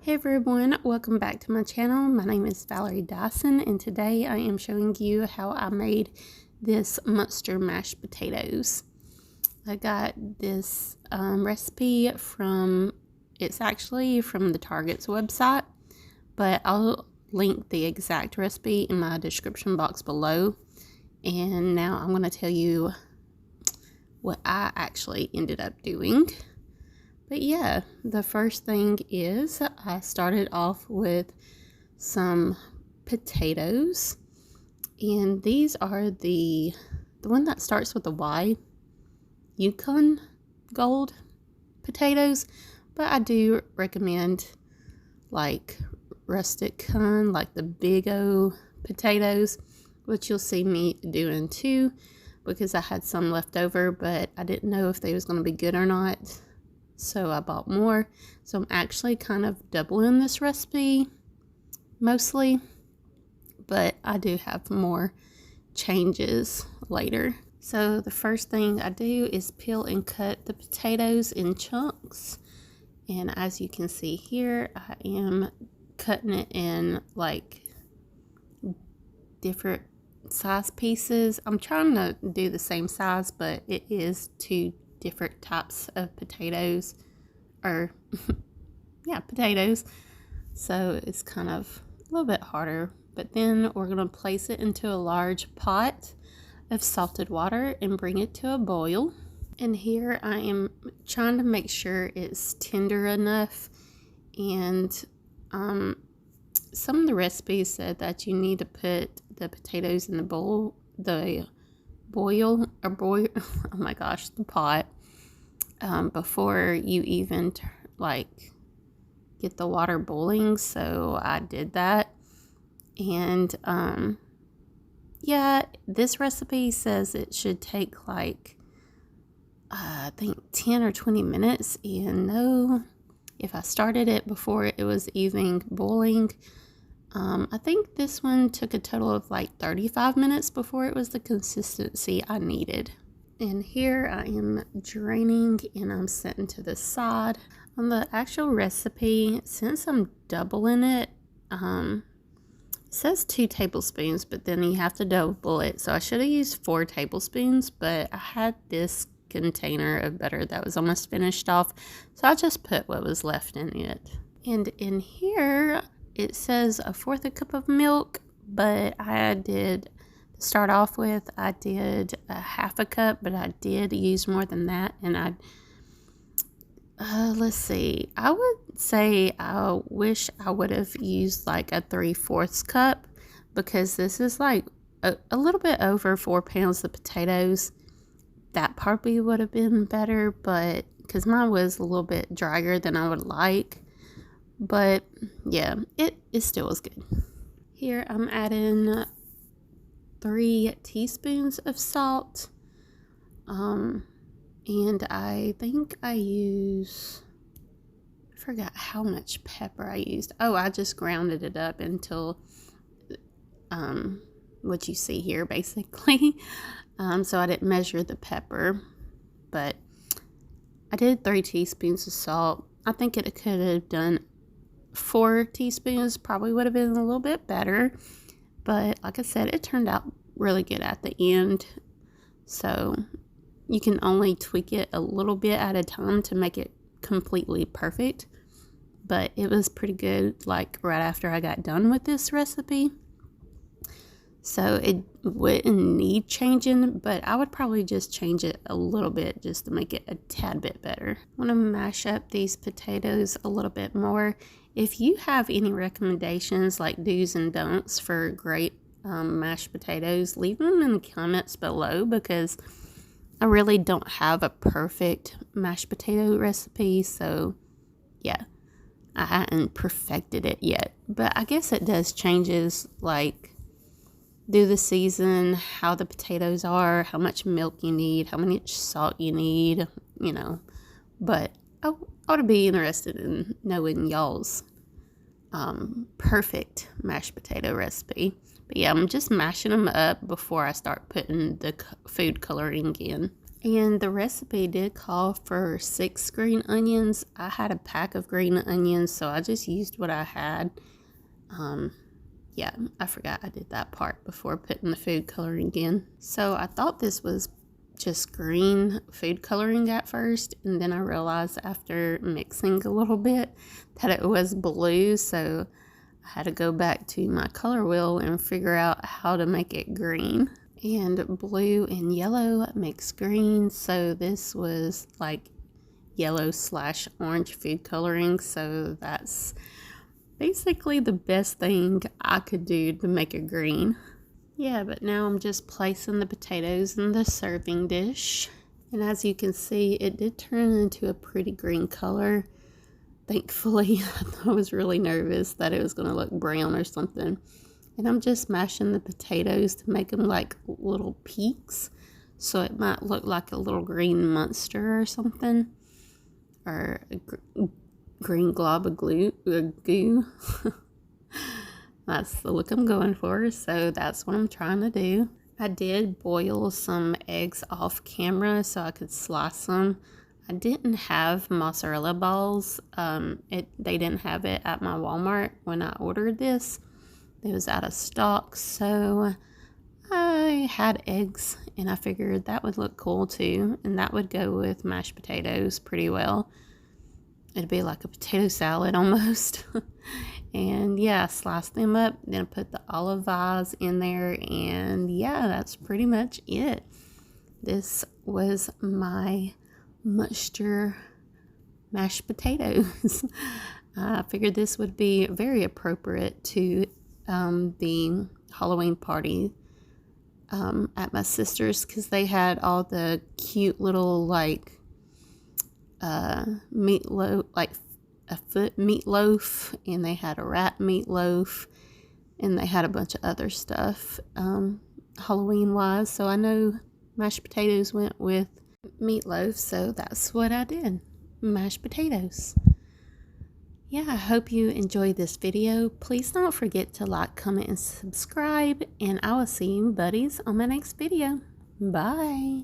Hey everyone, welcome back to my channel. My name is Valerie Dison and today I am showing you how I made this monster mashed potatoes. I got this recipe it's actually from the Target's website, but I'll link the exact recipe in my description box below. And now I'm going to tell you what I actually ended up doing. But yeah, the first thing is I started off with some potatoes, and these are the one that starts with a Y, Yukon Gold potatoes, but I do recommend like Russet, like the big O potatoes, which you'll see me doing too, because I had some left over, but I didn't know if they was going to be good or not. So I bought more. So I'm actually kind of doubling this recipe mostly, but I do have more changes later. So the first thing I do is peel and cut the potatoes in chunks. And as you can see here, I am cutting it in like different size pieces. I'm trying to do the same size, but it is two different types of potatoes, or yeah, potatoes, so it's kind of a little bit harder. But then we're going to place it into a large pot of salted water and bring it to a boil. And here I am trying to make sure it's tender enough, and some of the recipes said that you need to put the potatoes in the boil, oh my gosh, the pot, before you even like get the water boiling. So I did that, and yeah, this recipe says it should take like I think 10 or 20 minutes, and no, if I started it before it was even boiling, I think this one took a total of like 35 minutes before it was the consistency I needed. And here I am draining and I'm setting to the side. On the actual recipe, since I'm doubling it, it says 2 tablespoons, but then you have to double it. So I should have used 4 tablespoons, but I had this container of butter that was almost finished off, so I just put what was left in it. And in here, it says 1/4 cup of milk, but I did start off with, I did 1/2 cup, but I did use more than that. And let's see, I would say I wish I would have used like a 3/4 cup, because this is like a little bit over 4 pounds of potatoes. That probably would have been better, but because mine was a little bit drier than I would like. But yeah, it still was good. Here I'm adding 3 teaspoons of salt. And I think I forgot how much pepper I used. Oh, I just grounded it up until what you see here basically. So I didn't measure the pepper, but I did 3 teaspoons of salt. I think it could have done 4 teaspoons, probably would have been a little bit better, but like I said, it turned out really good at the end. So you can only tweak it a little bit at a time to make it completely perfect, but it was pretty good like right after I got done with this recipe. So it wouldn't need changing, but I would probably just change it a little bit just to make it a tad bit better. I want to mash up these potatoes a little bit more. If you have any recommendations, like do's and don'ts for great mashed potatoes, leave them in the comments below, because I really don't have a perfect mashed potato recipe. So yeah, I hadn't perfected it yet, but I guess it does changes like do the season, how the potatoes are, how much milk you need, how much salt you need, you know. But I would be interested in knowing y'all's perfect mashed potato recipe. But yeah, I'm just mashing them up before I start putting the food coloring in. And the recipe did call for 6 green onions. I had a pack of green onions, so I just used what I had. Yeah, I forgot I did that part before putting the food coloring in. So I thought this was just green food coloring at first, and then I realized after mixing a little bit that it was blue, so I had to go back to my color wheel and figure out how to make it green. And blue and yellow makes green, so this was like yellow/orange food coloring, so that's basically the best thing I could do to make it green. Yeah, but now I'm just placing the potatoes in the serving dish. And as you can see, it did turn into a pretty green color. Thankfully, I was really nervous that it was going to look brown or something. And I'm just mashing the potatoes to make them like little peaks. So it might look like a little green monster or something. Or a green glob of goo. That's the look I'm going for, so that's what I'm trying to do. I did boil some eggs off camera so I could slice them. I didn't have mozzarella balls. They didn't have it at my Walmart when I ordered this. It was out of stock, so I had eggs, and I figured that would look cool too, and that would go with mashed potatoes pretty well. It'd be like a potato salad almost. And yeah, slice them up, then put the olive eyes in there, and yeah, that's pretty much it. This was my mushroom mashed potatoes. I figured this would be very appropriate to the Halloween party at my sister's, because they had all the cute little like meatloaf, like a foot meatloaf, and they had a rat meatloaf, and they had a bunch of other stuff Halloween wise. So I know mashed potatoes went with meatloaf, so that's what I did, mashed potatoes. Yeah, I hope you enjoyed this video. Please don't forget to like, comment, and subscribe, and I will see you buddies on my next video. Bye.